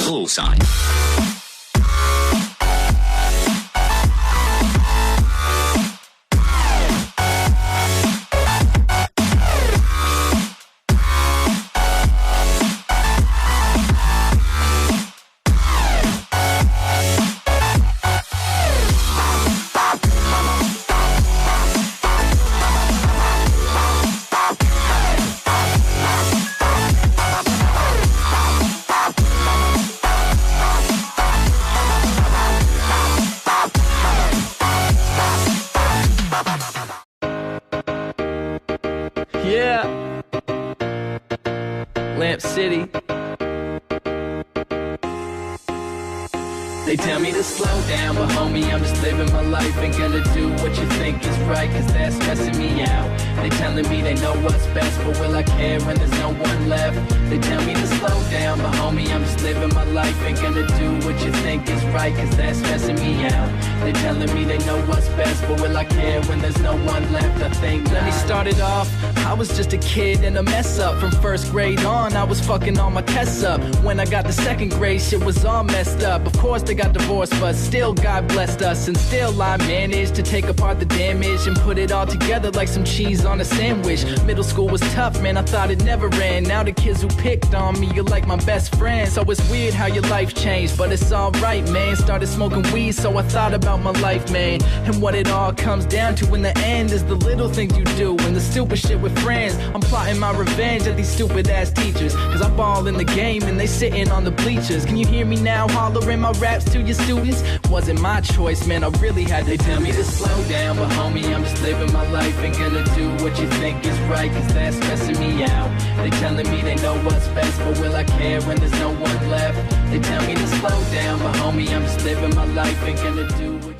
Bullseye. Yeah, Lamp City. They tell me to slow down, but homie, I'm just living my life. Ain't gonna do what you think is right, cause that's stressing me out. They telling me they know what's best, but will I care when there's no one left? They tell me to slow down, but homie, I'm just living my life. Ain't gonna do what you think is right, cause that's stressing me out. They telling me they know what's best, but will I care when there's no one left? I think let me start it off. I was just a kid and a mess up. From first grade on, I was fucking all my tests up. When I got to second grade, shit was all messed up. Of course they got divorced, but still God blessed us. And still I managed to take apart the damage and put it all together like some cheese on a sandwich. Middle school was tough, man, I thought it never ran. Now the kids who picked on me, you're like my best friend. So it's weird how your life changed, but it's alright, man. Started smoking weed, so I thought about my life, man. And what it all comes down to in the end is the little things you do and the stupid shit with friends. I'm plotting my revenge at these stupid ass teachers, cause I ball in the game and they sitting on the bleachers. Can you hear me now hollering my raps to your students? Wasn't my choice, man, I really had to. They tell me to slow down, but homie, I'm just living my life. Ain't gonna do what you think is right, cause that's stressing me out. They telling me they know what's best, but will I care when there's no one left? They tell me to slow down, but homie, I'm just living my life. Ain't gonna do what you